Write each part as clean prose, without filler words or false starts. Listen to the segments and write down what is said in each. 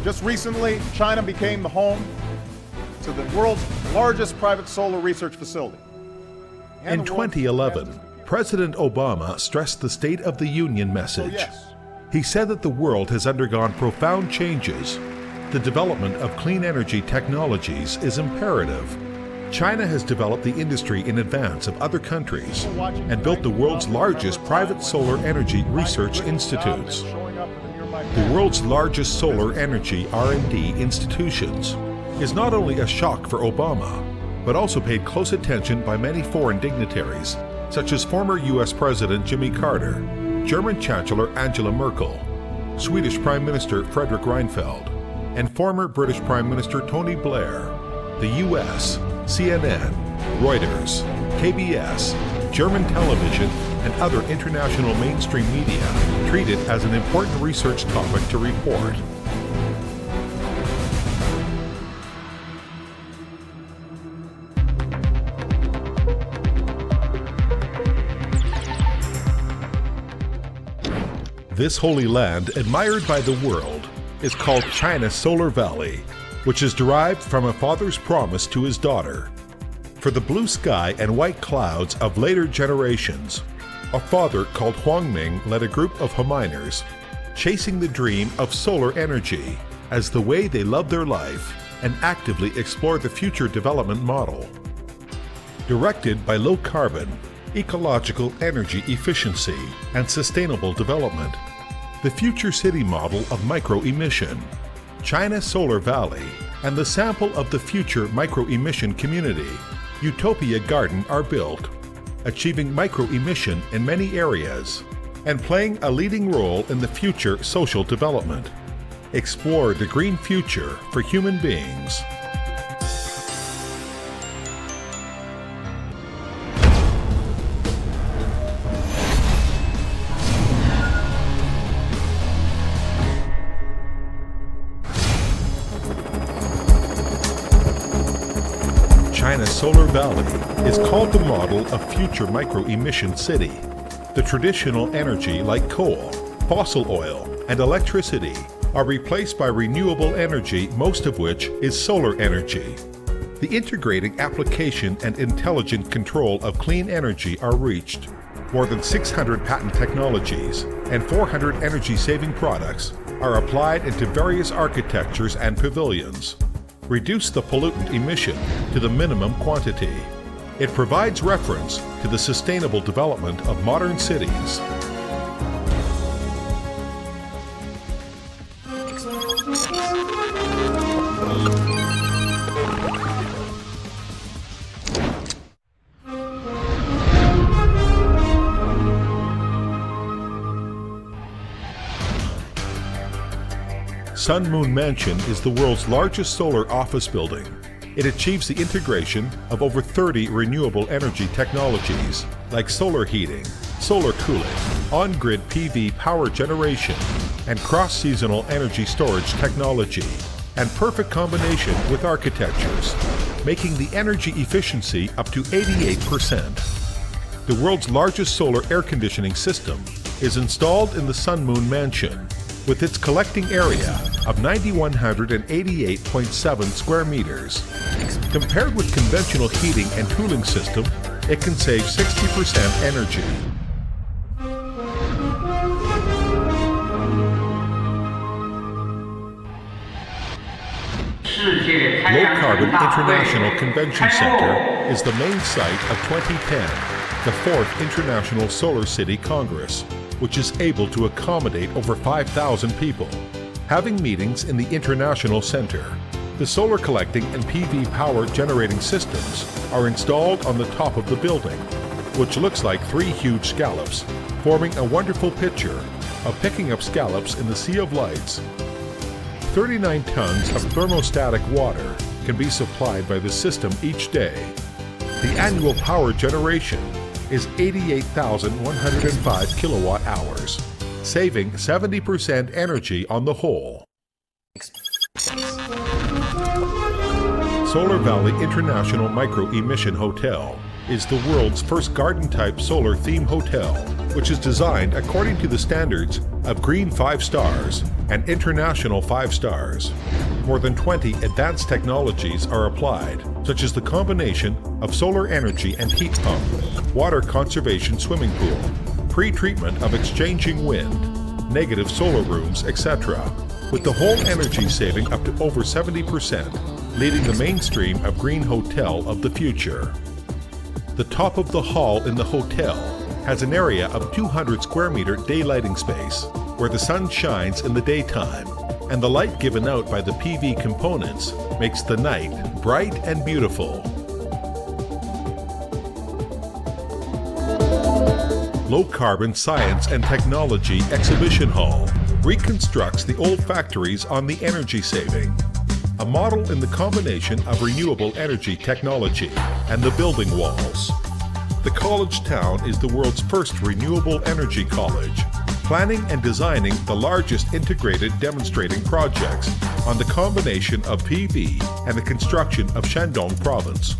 Just recently, China became the home to the world's largest private solar research facility. In 2011, President Obama stressed the State of the Union message. He said that the world has undergone profound changes. The development of clean energy technologies is imperative. China has developed the industry in advance of other countries and built the world's largest private solar energy research institutes. The world's largest solar energy R&D institutions is not only a shock for Obama, but also paid close attention by many foreign dignitaries, such as former US President Jimmy Carter, German Chancellor Angela Merkel, Swedish Prime Minister Fredrik Reinfeldt, and former British Prime Minister Tony Blair. The US, CNN, Reuters, KBS, German television, and other international mainstream media treat it as an important research topic to report. This holy land, admired by the world, is called China's Solar Valley, which is derived from a father's promise to his daughter. For the blue sky and white clouds of later generations, a father called Huang Ming led a group of Himiners chasing the dream of solar energy as the way they love their life and actively explore the future development model. Directed by low carbon, ecological energy efficiency, and sustainable development, the future city model of micro-emission, China's Solar Valley, and the sample of the future micro-emission community, Utopia Garden, are built, achieving micro-emission in many areas and playing a leading role in the future social development. Explore the green future for human beings. China's Solar Valley is called the model of future micro-emission city. The traditional energy like coal, fossil oil, and electricity are replaced by renewable energy, most of which is solar energy. The integrating application and intelligent control of clean energy are reached. More than 600 patent technologies and 400 energy-saving products are applied into various architectures and pavilions. Reduce the pollutant emission to the minimum quantity. It provides reference to the sustainable development of modern cities. Sun Moon Mansion is the world's largest solar office building. It achieves the integration of over 30 renewable energy technologies like solar heating, solar cooling, on-grid PV power generation, and cross-seasonal energy storage technology, and perfect combination with architectures, making the energy efficiency up to 88%. The world's largest solar air conditioning system is installed in the Sun Moon Mansion, with its collecting area of 9,188.7 square meters. Compared with conventional heating and cooling system, it can save 60% energy. Low Carbon International Convention Center is the main site of 2010, the 4th International Solar City Congress, which is able to accommodate over 5,000 people. having meetings in the International Center. The solar collecting and PV power generating systems are installed on the top of the building, which looks like three huge scallops, forming a wonderful picture of picking up scallops in the sea of lights. 39 tons of thermostatic water can be supplied by the system each day. The annual power generation is 88,105 kilowatt hours, saving 70% energy on the whole. Solar Valley International Micro-Emission Hotel is the world's first garden-type solar-themed hotel, which is designed according to the standards of Green 5 stars and International 5 stars. More than 20 advanced technologies are applied, such as the combination of solar energy and heat pump, water conservation swimming pool, pre-treatment of exchanging wind, negative solar rooms, etc., with the whole energy saving up to over 70%, leading the mainstream of green hotel of the future. The top of the hall in the hotel has an area of 200 square meter daylighting space where the sun shines in the daytime, and the light given out by the PV components makes the night bright and beautiful. Low Carbon Science and Technology Exhibition Hall reconstructs the old factories on the energy saving. A model in the combination of renewable energy technology and the building walls. The college town is the world's first renewable energy college, planning and designing the largest integrated demonstrating projects on the combination of PV and the construction of Shandong province.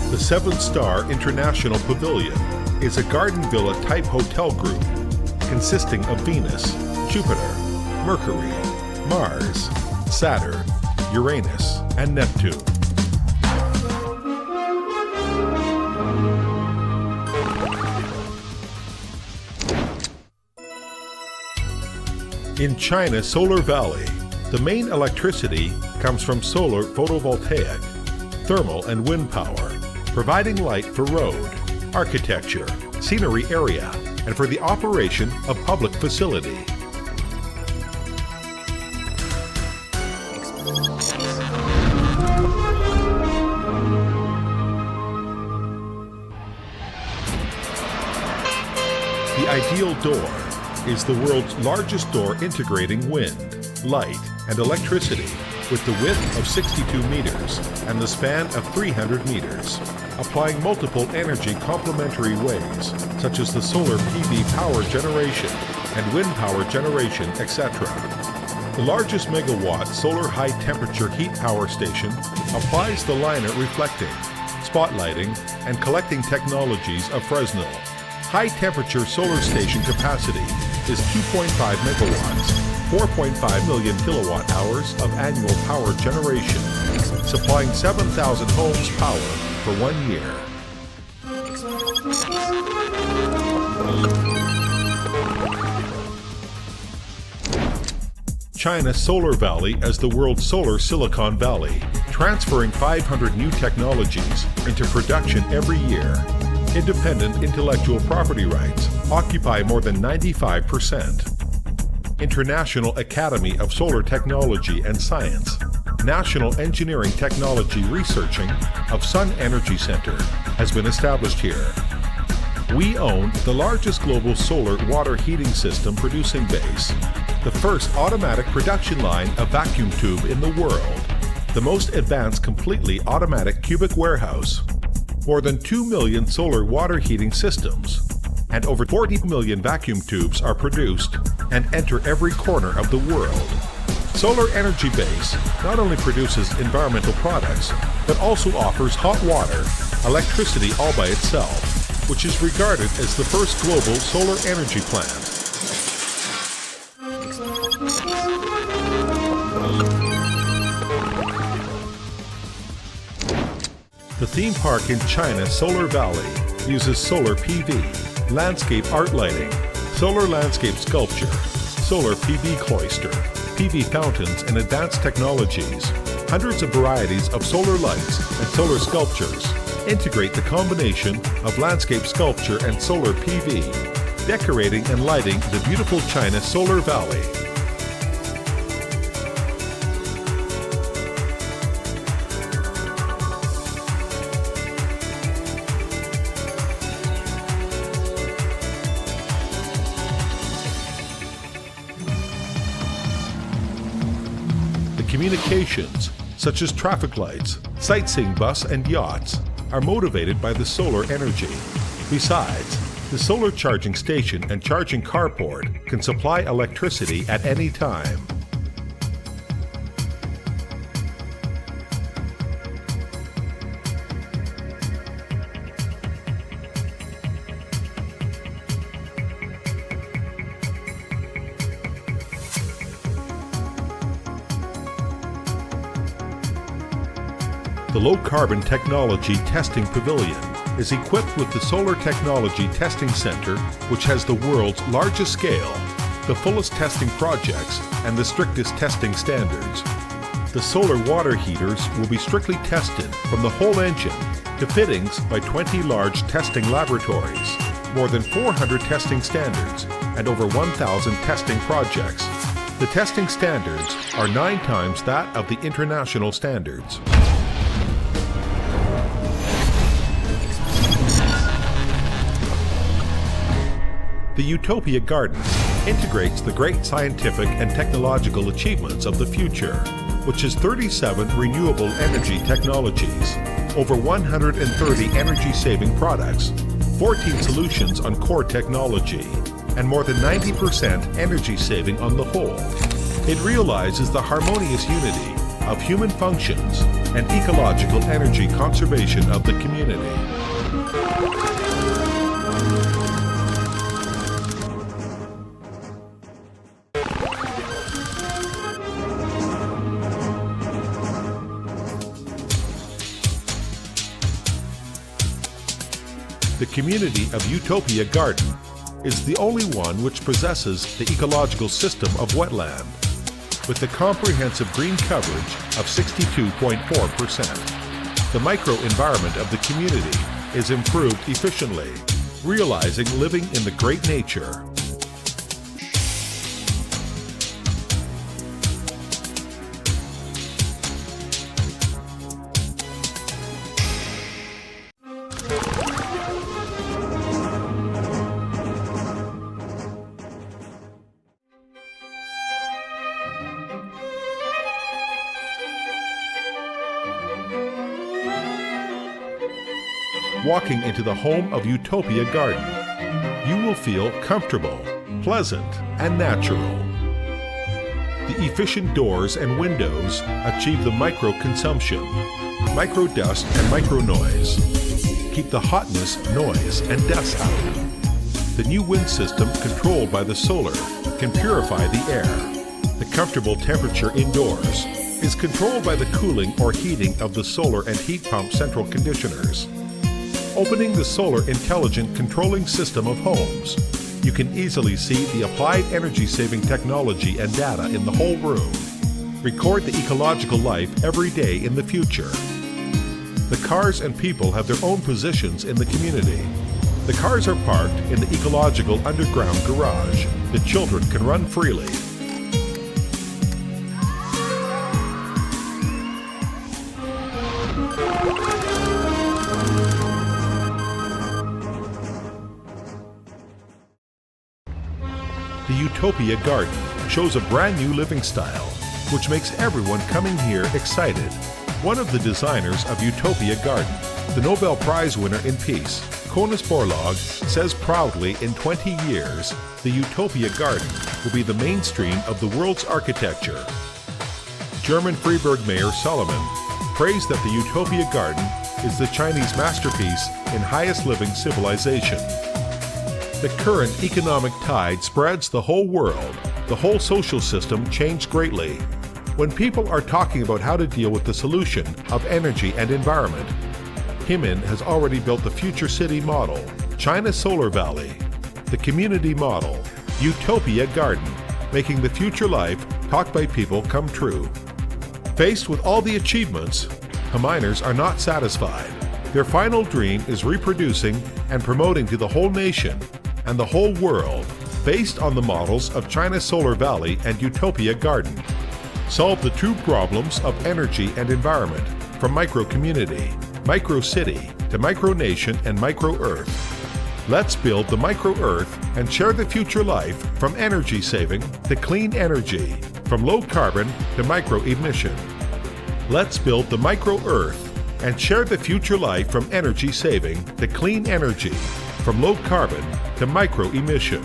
The 7-star International Pavilion is a garden villa type hotel group consisting of Venus, Jupiter, Mercury, Mars, Saturn, Uranus, and Neptune. In China Solar Valley, the main electricity comes from solar photovoltaic, thermal and wind power, providing light for road, architecture, scenery area, and for the operation of public facility. The Ideal Door is the world's largest door integrating wind, light, and electricity with the width of 62 meters and the span of 300 meters, applying multiple energy complementary ways, such as the solar PV power generation and wind power generation, etc. The largest megawatt solar high-temperature heat power station applies the liner reflecting, spotlighting, and collecting technologies of Fresnel. High-temperature solar station capacity is 2.5 megawatts, 4.5 million kilowatt hours of annual power generation, supplying 7,000 homes power for 1 year. China Solar Valley as the world's solar Silicon Valley, transferring 500 new technologies into production every year. Independent intellectual property rights occupy more than 95%. International Academy of Solar Technology and Science, National Engineering Technology Researching of Sun Energy Center has been established here. We own the largest global solar water heating system producing base, the first automatic production line of vacuum tube in the world, the most advanced completely automatic cubic warehouse, more than 2 million solar water heating systems, and over 40 million vacuum tubes are produced and enter every corner of the world. Solar Energy Base not only produces environmental products, but also offers hot water, electricity all by itself, which is regarded as the first global solar energy plant. The theme park in China Solar Valley uses solar PV, landscape art lighting, solar landscape sculpture, solar PV cloister, PV fountains and advanced technologies. Hundreds of varieties of solar lights and solar sculptures integrate the combination of landscape sculpture and solar PV, decorating and lighting the beautiful China Solar Valley. Communications, such as traffic lights, sightseeing bus and yachts, are motivated by the solar energy. Besides, the solar charging station and charging carport can supply electricity at any time. The Low Carbon Technology Testing Pavilion is equipped with the Solar Technology Testing Center, which has the world's largest scale, the fullest testing projects, and the strictest testing standards. The solar water heaters will be strictly tested from the whole engine to fittings by 20 large testing laboratories, more than 400 testing standards, and over 1,000 testing projects. The testing standards are 9 times that of the international standards. The Utopia Garden integrates the great scientific and technological achievements of the future, which is 37 renewable energy technologies, over 130 energy-saving products, 14 solutions on core technology, and more than 90% energy saving on the whole. It realizes the harmonious unity of human functions and ecological energy conservation of the community. The community of Utopia Garden is the only one which possesses the ecological system of wetland, with the comprehensive green coverage of 62.4%. The microenvironment of the community is improved efficiently, realizing living in the great nature. Walking into the home of Utopia Garden, you will feel comfortable, pleasant, and natural. The efficient doors and windows achieve the micro-consumption, micro-dust and micro-noise. Keep the hotness, noise, and dust out. The new wind system controlled by the solar can purify the air. The comfortable temperature indoors is controlled by the cooling or heating of the solar and heat pump central conditioners. Opening the solar intelligent controlling system of homes, you can easily see the applied energy-saving technology and data in the whole room. Record the ecological life every day in the future. The cars and people have their own positions in the community. The cars are parked in the ecological underground garage. The children can run freely. The Utopia Garden shows a brand new living style, which makes everyone coming here excited. One of the designers of Utopia Garden, the Nobel Prize winner in Peace, Jonas Borlaug, says proudly in 20 years, the Utopia Garden will be the mainstream of the world's architecture. German Freiburg Mayor Solomon praised that the Utopia Garden is the Chinese masterpiece in highest living civilization. The current economic tide spreads the whole world. The whole social system changed greatly. When people are talking about how to deal with the solution of energy and environment, Himin has already built the future city model, China Solar Valley, the community model, Utopia Garden, making the future life talked by people come true. Faced with all the achievements, Himiners are not satisfied. Their final dream is reproducing and promoting to the whole nation and the whole world, based on the models of China Solar Valley and Utopia Garden. Solve the two problems of energy and environment, from micro-community, micro-city, to micro-nation and micro-earth. Let's build the micro-earth and share the future life from energy saving to clean energy. from low carbon to micro emission. Let's build the micro Earth and share the future life from energy saving to clean energy, from low carbon to micro emission.